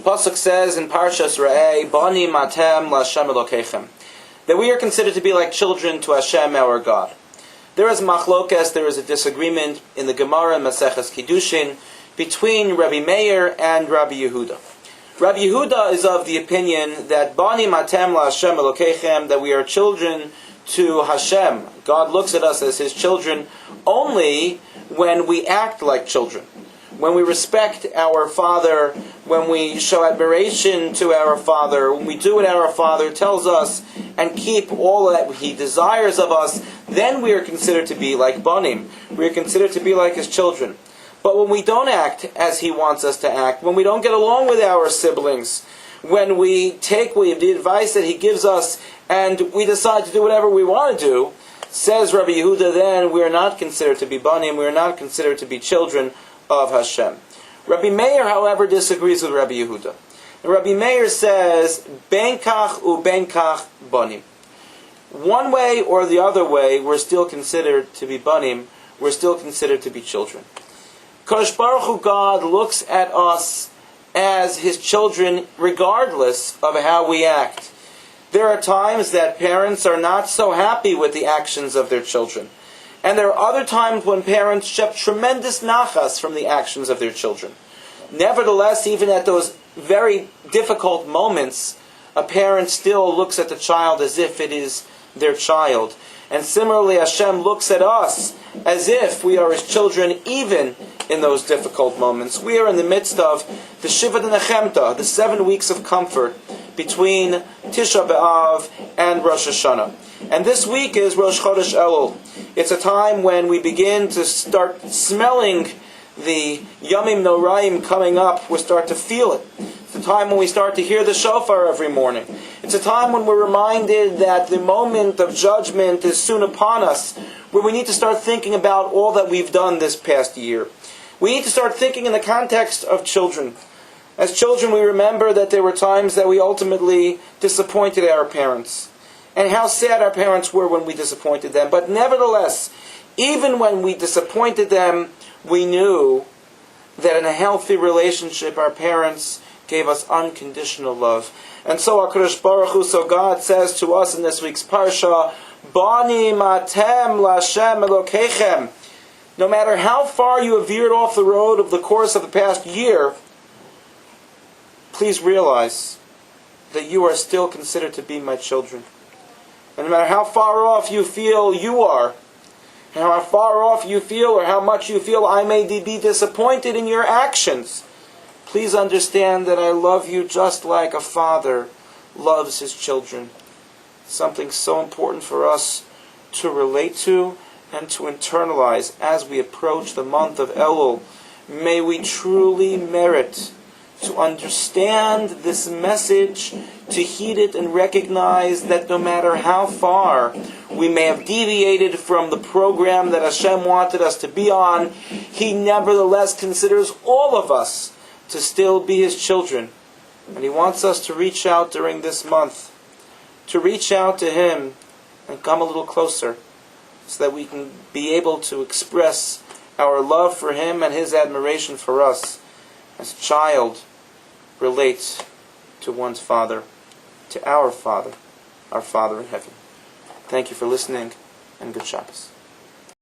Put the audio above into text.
Pasuk says in Parshas Reeh, Bani matem laHashem Elokechem, that we are considered to be like children to Hashem our God. There is machlokes, there is a disagreement in the Gemara Maseches Kiddushin between Rabbi Meir and Rabbi Yehuda. Rabbi Yehuda is of the opinion that Bani matem laHashem Elokechem, that we are children to Hashem. God looks at us as His children only when we act like children. When we respect our Father, when we show admiration to our Father, when we do what our Father tells us and keep all that He desires of us, then we are considered to be like Banim. We are considered to be like His children. But when we don't act as He wants us to act, when we don't get along with our siblings, when we take the advice that He gives us and we decide to do whatever we want to do, says Rabbi Yehuda, then we are not considered to be Banim, we are not considered to be children of Hashem. Rabbi Meir, however, disagrees with Rabbi Yehuda. And Rabbi Meir says, Ben kach u ben kach banim. One way or the other way, we're still considered to be banim, we're still considered to be children. Kadosh Baruch Hu, God, looks at us as His children regardless of how we act. There are times that parents are not so happy with the actions of their children. And there are other times when parents show tremendous nachas from the actions of their children. Nevertheless, even at those very difficult moments, a parent still looks at the child as if it is their child. And similarly, Hashem looks at us as if we are His children even in those difficult moments. We are in the midst of the Shiva Nechemta, the 7 weeks of comfort between Tisha B'Av and Rosh Hashanah. And this week is Rosh Chodesh Elul. It's a time when we begin to start smelling the Yamim Noraim coming up. We start to feel it. It's a time when we start to hear the shofar every morning. It's a time when we're reminded that the moment of judgment is soon upon us, where we need to start thinking about all that we've done this past year. We need to start thinking in the context of children. As children, we remember that there were times that we ultimately disappointed our parents, and how sad our parents were when we disappointed them. But nevertheless, even when we disappointed them, we knew that in a healthy relationship, our parents gave us unconditional love. And so HaKadosh Baruch Hu, so God says to us in this week's Parsha, Bani matem laHashem Elokechem. No matter how far you have veered off the road of the course of the past year, please realize that you are still considered to be my children. And no matter how far off you feel you are, and how far off you feel or how much you feel I may be disappointed in your actions, please understand that I love you just like a father loves his children. Something so important for us to relate to and to internalize as we approach the month of Elul. May we truly merit to understand this message, to heed it and recognize that no matter how far we may have deviated from the program that Hashem wanted us to be on, He nevertheless considers all of us to still be His children. And He wants us to reach out during this month, to reach out to Him and come a little closer, so that we can be able to express our love for Him and His admiration for us as a child relates to one's father, to our Father in heaven. Thank you for listening, and good Shabbos.